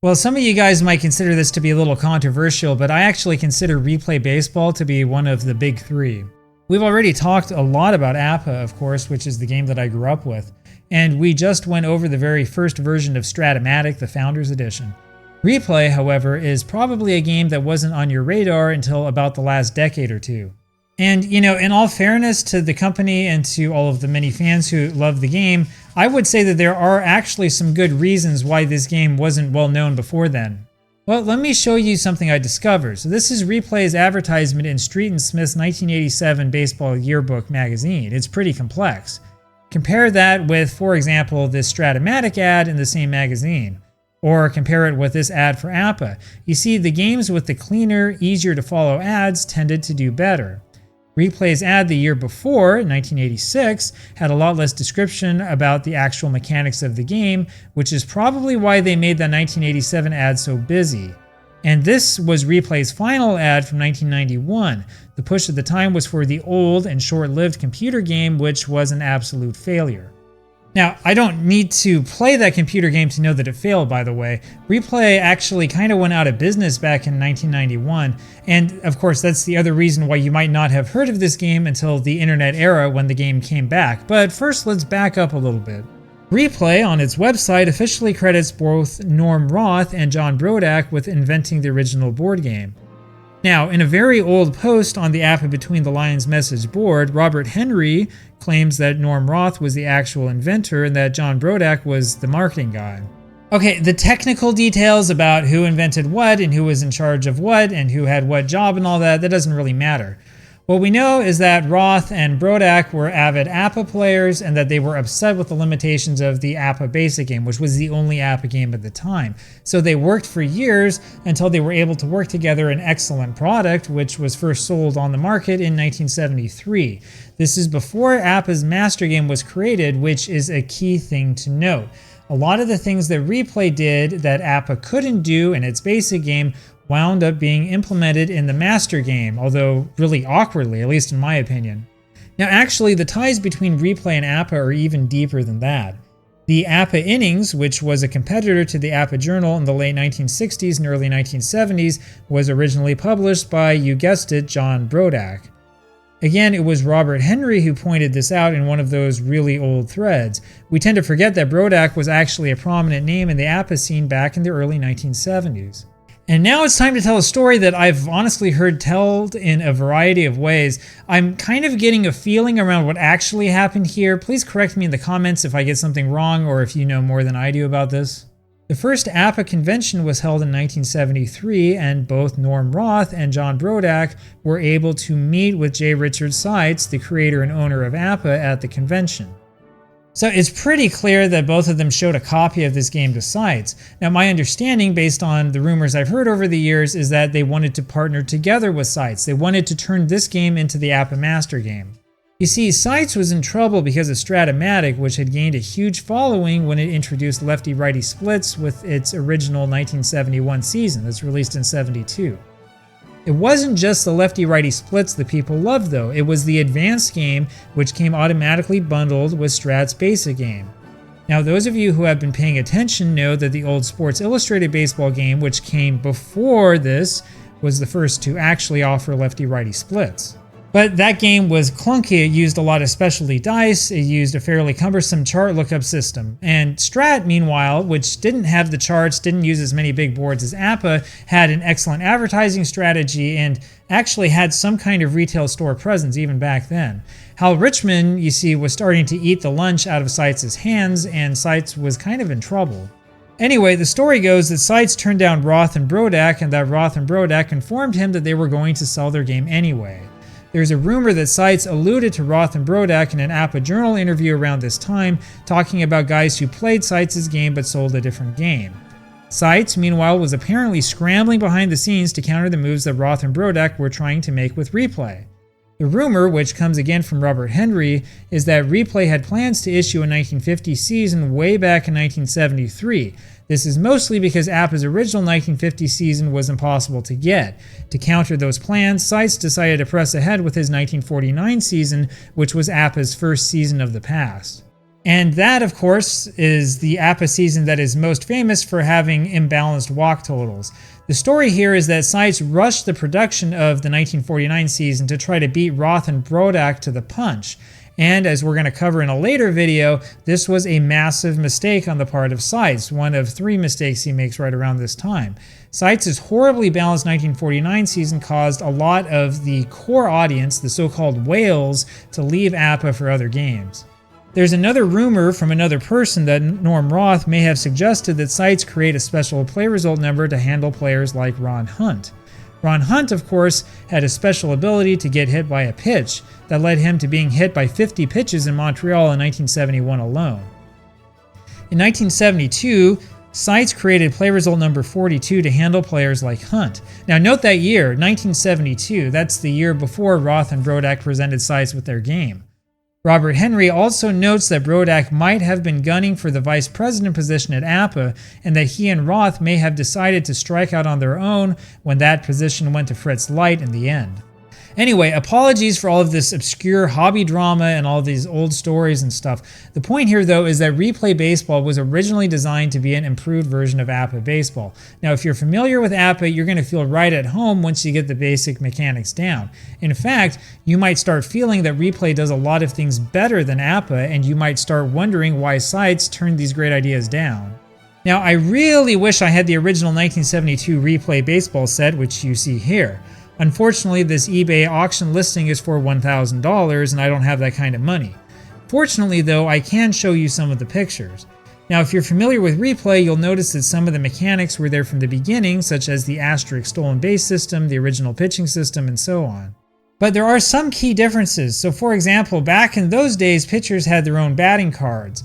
Well, some of you guys might consider this to be a little controversial, but I actually consider Replay Baseball to be one of the big three. We've already talked a lot about APBA, of course, which is the game that I grew up with, and we just went over the very first version of Strat-O-Matic, the Founders Edition. Replay, however, is probably a game that wasn't on your radar until about the last decade or two. And, in all fairness to the company and to all of the many fans who love the game, I would say that there are actually some good reasons why this game wasn't well known before then. Well, let me show you something I discovered. So this is Replay's advertisement in Street and Smith's 1987 Baseball Yearbook magazine. It's pretty complex. Compare that with, for example, this Strat-O-Matic ad in the same magazine. Or compare it with this ad for APBA. You see, the games with the cleaner, easier to follow ads tended to do better. Replay's ad the year before, 1986, had a lot less description about the actual mechanics of the game, which is probably why they made that 1987 ad so busy. And this was Replay's final ad from 1991. The push at the time was for the old and short-lived computer game, which was an absolute failure. Now, I don't need to play that computer game to know that it failed, by the way. Replay actually kind of went out of business back in 1991, and of course that's the other reason why you might not have heard of this game until the internet era when the game came back. But first, let's back up a little bit. Replay on its website officially credits both Norm Roth and John Brodak with inventing the original board game. Now, in a very old post on the APBA Between the Lines message board, Robert Henry claims that Norm Roth was the actual inventor and that John Brodak was the marketing guy. Okay, the technical details about who invented what and who was in charge of what and who had what job and all that doesn't really matter. What we know is that Roth and Brodak were avid APBA players and that they were upset with the limitations of the APBA basic game, which was the only APBA game at the time. So they worked for years until they were able to work together an excellent product, which was first sold on the market in 1973. This is before APBA's master game was created, which is a key thing to note. A lot of the things that Replay did that APBA couldn't do in its basic game wound up being implemented in the master game, although really awkwardly, at least in my opinion. Now actually, the ties between Replay and APBA are even deeper than that. The APBA Innings, which was a competitor to the APBA Journal in the late 1960s and early 1970s, was originally published by, you guessed it, John Brodak. Again, it was Robert Henry who pointed this out in one of those really old threads. We tend to forget that Brodak was actually a prominent name in the APBA scene back in the early 1970s. And now it's time to tell a story that I've honestly heard told in a variety of ways. I'm kind of getting a feeling around what actually happened here. Please correct me in the comments if I get something wrong or if you know more than I do about this. The first APBA convention was held in 1973, and both Norm Roth and John Brodak were able to meet with J. Richard Seitz, the creator and owner of APBA, at the convention. So it's pretty clear that both of them showed a copy of this game to Seitz. Now my understanding, based on the rumors I've heard over the years, is that they wanted to partner together with Seitz. They wanted to turn this game into the APBA Master game. You see, Seitz was in trouble because of Strat-O-Matic, which had gained a huge following when it introduced lefty-righty splits with its original 1971 season that's released in '72. It wasn't just the lefty-righty splits that people loved though, it was the advanced game which came automatically bundled with Strat's basic game. Now those of you who have been paying attention know that the old Sports Illustrated baseball game, which came before this, was the first to actually offer lefty-righty splits. But that game was clunky. It used a lot of specialty dice, it used a fairly cumbersome chart lookup system. And Strat, meanwhile, which didn't have the charts, didn't use as many big boards as APBA, had an excellent advertising strategy and actually had some kind of retail store presence even back then. Hal Richman, you see, was starting to eat the lunch out of Seitz's hands, and Seitz was kind of in trouble. Anyway, the story goes that Seitz turned down Roth and Brodak, and that Roth and Brodak informed him that they were going to sell their game anyway. There's a rumor that Seitz alluded to Roth and Brodak in an APBA Journal interview around this time, talking about guys who played Seitz's game but sold a different game. Seitz, meanwhile, was apparently scrambling behind the scenes to counter the moves that Roth and Brodak were trying to make with Replay. The rumor, which comes again from Robert Henry, is that Replay had plans to issue a 1950 season way back in 1973. This is mostly because APBA's original 1950 season was impossible to get. To counter those plans, Seitz decided to press ahead with his 1949 season, which was APBA's first season of the past. And that, of course, is the APBA season that is most famous for having imbalanced walk totals. The story here is that Seitz rushed the production of the 1949 season to try to beat Roth and Brodak to the punch. And as we're going to cover in a later video, this was a massive mistake on the part of Seitz, one of 3 mistakes he makes right around this time. Seitz's horribly balanced 1949 season caused a lot of the core audience, the so-called whales, to leave APBA for other games. There's another rumor from another person that Norm Roth may have suggested that Seitz create a special play result number to handle players like Ron Hunt. Ron Hunt, of course, had a special ability to get hit by a pitch that led him to being hit by 50 pitches in Montreal in 1971 alone. In 1972, Seitz created play result number 42 to handle players like Hunt. Now note that year, 1972, that's the year before Roth and Brodak presented Seitz with their game. Robert Henry also notes that Brodak might have been gunning for the vice president position at APBA, and that he and Roth may have decided to strike out on their own when that position went to Fritz Light in the end. Anyway, apologies for all of this obscure hobby drama and all these old stories and stuff. The point here, though, is that Replay Baseball was originally designed to be an improved version of APBA Baseball. Now, if you're familiar with APBA, you're going to feel right at home once you get the basic mechanics down. In fact, you might start feeling that Replay does a lot of things better than APBA, and you might start wondering why Seitz turned these great ideas down. Now, I really wish I had the original 1972 Replay Baseball set, which you see here. Unfortunately, this eBay auction listing is for $1,000 and I don't have that kind of money. Fortunately though, I can show you some of the pictures. Now if you're familiar with Replay, you'll notice that some of the mechanics were there from the beginning, such as the asterisk stolen base system, the original pitching system, and so on. But there are some key differences. So for example, back in those days, pitchers had their own batting cards.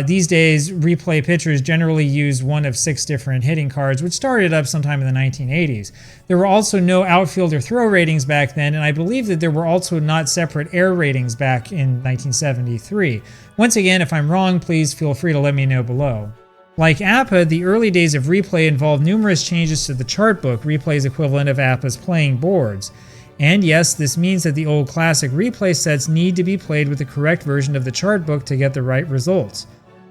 These days, Replay pitchers generally use one of 6 different hitting cards, which started up sometime in the 1980s. There were also no outfield or throw ratings back then, and I believe that there were also not separate air ratings back in 1973. Once again, if I'm wrong, please feel free to let me know below. Like APBA, the early days of Replay involved numerous changes to the chart book, Replay's equivalent of APBA's playing boards. And yes, this means that the old classic Replay sets need to be played with the correct version of the chart book to get the right results.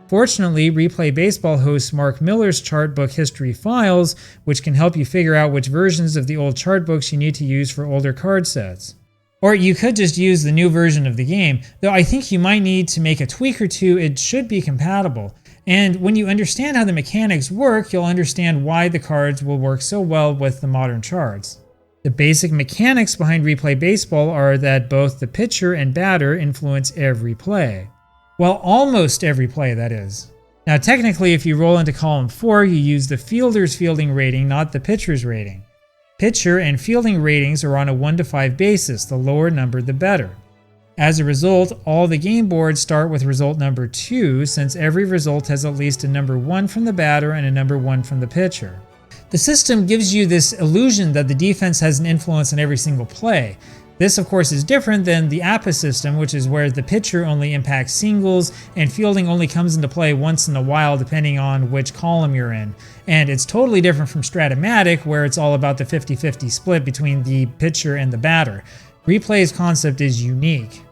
Fortunately, Replay Baseball hosts Mark Miller's chart book history files, which can help you figure out which versions of the old chart books you need to use for older card sets. Or you could just use the new version of the game, though I think you might need to make a tweak or two. It should be compatible. And when you understand how the mechanics work, you'll understand why the cards will work so well with the modern charts. The basic mechanics behind Replay Baseball are that both the pitcher and batter influence every play. Well, almost every play, that is. Now technically, if you roll into column 4, you use the fielder's fielding rating, not the pitcher's rating. Pitcher and fielding ratings are on a 1 to 5 basis, the lower number the better. As a result, all the game boards start with result number 2, since every result has at least a number 1 from the batter and a number 1 from the pitcher. The system gives you this illusion that the defense has an influence on every single play. This, of course, is different than the APBA system, which is where the pitcher only impacts singles and fielding only comes into play once in a while depending on which column you're in. And it's totally different from Strat-O-Matic, where it's all about the 50-50 split between the pitcher and the batter. Replay's concept is unique.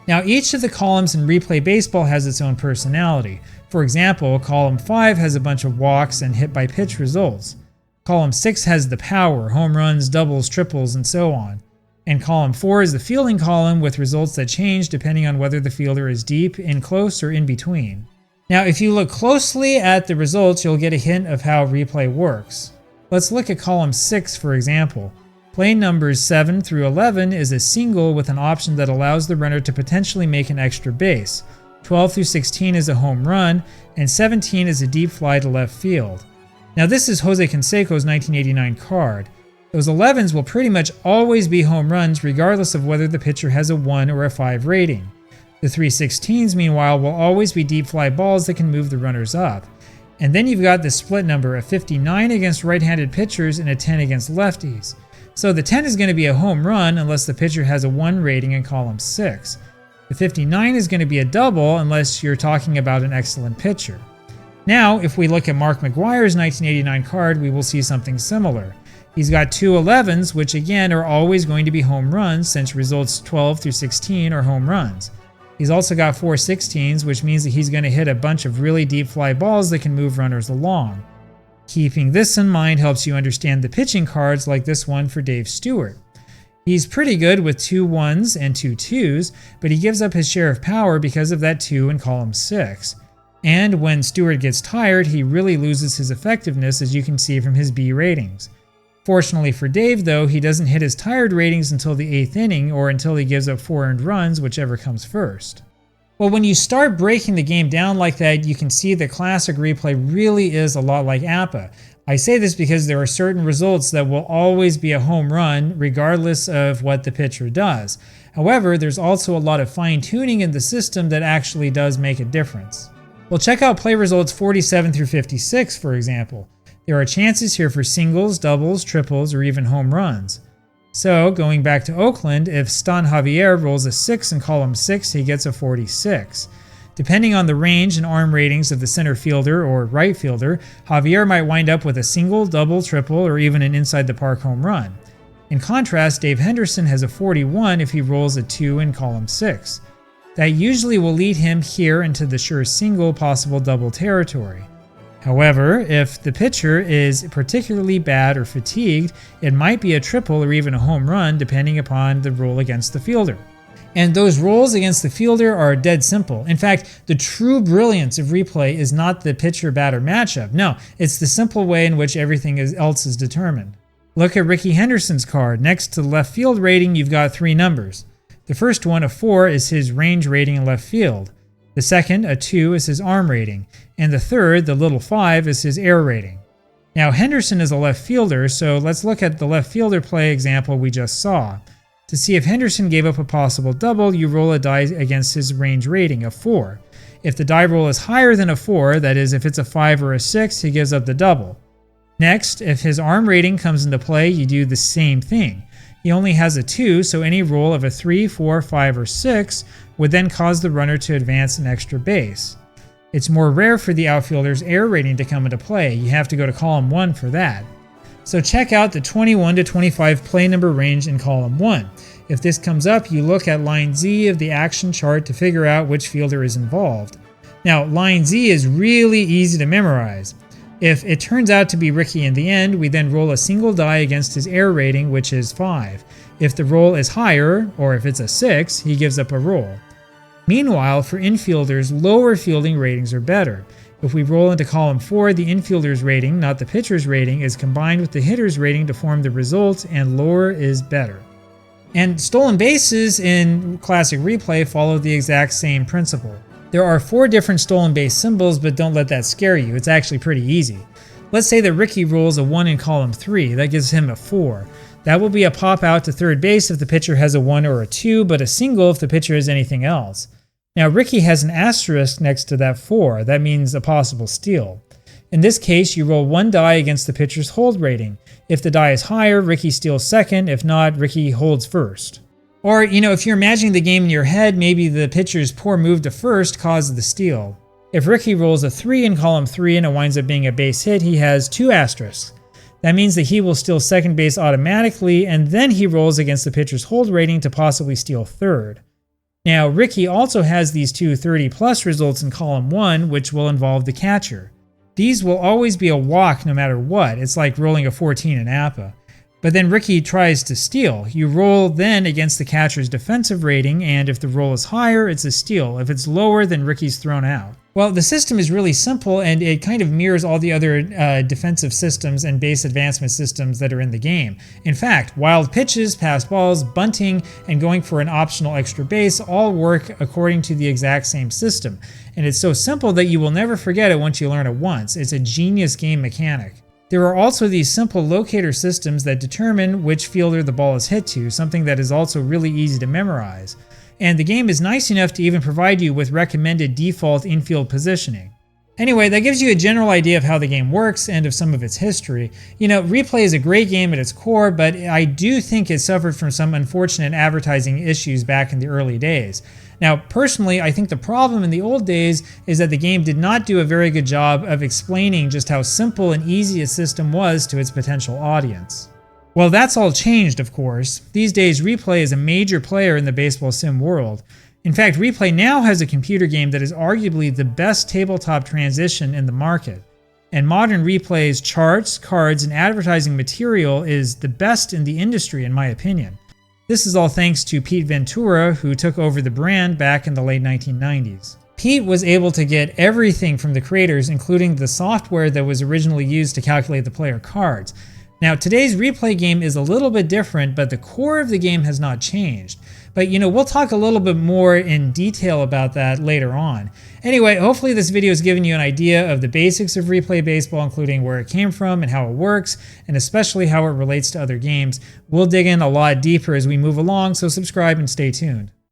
Now, each of the columns in Replay Baseball has its own personality. For example, column 5 has a bunch of walks and hit by pitch results. Column 6 has the power, home runs, doubles, triples, and so on. And column 4 is the fielding column with results that change depending on whether the fielder is deep, in close, or in between. Now, if you look closely at the results, you'll get a hint of how Replay works. Let's look at column 6, for example. Play numbers 7 through 11 is a single with an option that allows the runner to potentially make an extra base. 12 through 16 is a home run, and 17 is a deep fly to left field. Now this is Jose Canseco's 1989 card. Those 11s will pretty much always be home runs regardless of whether the pitcher has a 1 or a 5 rating. The 3/16s, meanwhile, will always be deep fly balls that can move the runners up. And then you've got the split number, a 59 against right-handed pitchers and a 10 against lefties. So the 10 is going to be a home run unless the pitcher has a 1 rating in column 6. The 59 is going to be a double unless you're talking about an excellent pitcher. Now, if we look at Mark McGwire's 1989 card, we will see something similar. He's got 2 11s, which again are always going to be home runs since results 12 through 16 are home runs. He's also got 4 16s, which means that he's going to hit a bunch of really deep fly balls that can move runners along. Keeping this in mind helps you understand the pitching cards like this one for Dave Stewart. He's pretty good with 2 1s and 2 2s, but he gives up his share of power because of that 2 in column 6. And when Stewart gets tired, he really loses his effectiveness, as you can see from his B ratings. Fortunately for Dave, though, he doesn't hit his tired ratings until the 8th inning or until he gives up 4 earned runs, whichever comes first. Well, when you start breaking the game down like that, you can see that classic replay really is a lot like APBA. I say this because there are certain results that will always be a home run regardless of what the pitcher does. However, there's also a lot of fine-tuning in the system that actually does make a difference. Well, check out play results 47 through 56, for example. There are chances here for singles, doubles, triples, or even home runs. So, going back to Oakland, if Stan Javier rolls a 6 in column 6, he gets a 46. Depending on the range and arm ratings of the center fielder or right fielder, Javier might wind up with a single, double, triple, or even an inside the park home run. In contrast, Dave Henderson has a 41 if he rolls a 2 in column 6. That usually will lead him here into the sure single, possible double territory. However, if the pitcher is particularly bad or fatigued, it might be a triple or even a home run depending upon the roll against the fielder. And those rolls against the fielder are dead simple. In fact, the true brilliance of replay is not the pitcher-batter matchup. No, it's the simple way in which everything else is determined. Look at Rickey Henderson's card. Next to the left field rating, you've got 3 numbers. The first one, a 4, is his range rating in left field. The second, a 2, is his arm rating. And the third, the little 5, is his air rating. Now, Henderson is a left fielder, so let's look at the left fielder play example we just saw. To see if Henderson gave up a possible double, you roll a die against his range rating, a 4. If the die roll is higher than a 4, that is, if it's a 5 or a 6, he gives up the double. Next, if his arm rating comes into play, you do the same thing. He only has a 2, so any roll of a 3, 4, 5, or 6 would then cause the runner to advance an extra base. It's more rare for the outfielder's air rating to come into play. You have to go to column 1 for that. So check out the 21 to 25 play number range in column 1. If this comes up, you look at line Z of the action chart to figure out which fielder is involved. Now, line Z is really easy to memorize. If it turns out to be Rickey in the end, we then roll a single die against his air rating, which is 5. If the roll is higher, or if it's a 6, he gives up a roll. Meanwhile, for infielders, lower fielding ratings are better. If we roll into column 4, the infielder's rating, not the pitcher's rating, is combined with the hitter's rating to form the result, and lower is better. And stolen bases in classic replay follow the exact same principle. There are 4 different stolen base symbols, but don't let that scare you. It's actually pretty easy. Let's say that Rickey rolls a 1 in column 3. That gives him a 4. That will be a pop out to third base if the pitcher has a 1 or a 2, but a single if the pitcher has anything else. Now, Rickey has an asterisk next to that 4. That means a possible steal. In this case, you roll 1 die against the pitcher's hold rating. If the die is higher, Rickey steals second. If not, Rickey holds first. Or, if you're imagining the game in your head, maybe the pitcher's poor move to first caused the steal. If Rickey rolls a 3 in column 3 and it winds up being a base hit, he has 2 asterisks. That means that he will steal second base automatically, and then he rolls against the pitcher's hold rating to possibly steal third. Now, Rickey also has these 2 30-plus results in column 1, which will involve the catcher. These will always be a walk no matter what. It's like rolling a 14 in APBA. But then Rickey tries to steal. You roll then against the catcher's defensive rating, and if the roll is higher, it's a steal. If it's lower, then Rickey's thrown out. Well, the system is really simple, and it kind of mirrors all the other defensive systems and base advancement systems that are in the game. In fact, wild pitches, pass balls, bunting, and going for an optional extra base all work according to the exact same system. And it's so simple that you will never forget it once you learn it once. It's a genius game mechanic. There are also these simple locator systems that determine which fielder the ball is hit to, something that is also really easy to memorize. And the game is nice enough to even provide you with recommended default infield positioning. Anyway, that gives you a general idea of how the game works and of some of its history. Replay is a great game at its core, but I do think it suffered from some unfortunate advertising issues back in the early days. Now, personally, I think the problem in the old days is that the game did not do a very good job of explaining just how simple and easy a system was to its potential audience. Well, that's all changed, of course. These days, replay is a major player in the baseball sim world. In fact, Replay now has a computer game that is arguably the best tabletop transition in the market. And modern Replay's charts, cards, and advertising material is the best in the industry in my opinion. This is all thanks to Pete Ventura, who took over the brand back in the late 1990s. Pete was able to get everything from the creators, including the software that was originally used to calculate the player cards. Now, today's Replay game is a little bit different, but the core of the game has not changed. But we'll talk a little bit more in detail about that later on. Anyway, hopefully this video has given you an idea of the basics of Replay Baseball, including where it came from and how it works, and especially how it relates to other games. We'll dig in a lot deeper as we move along, so subscribe and stay tuned.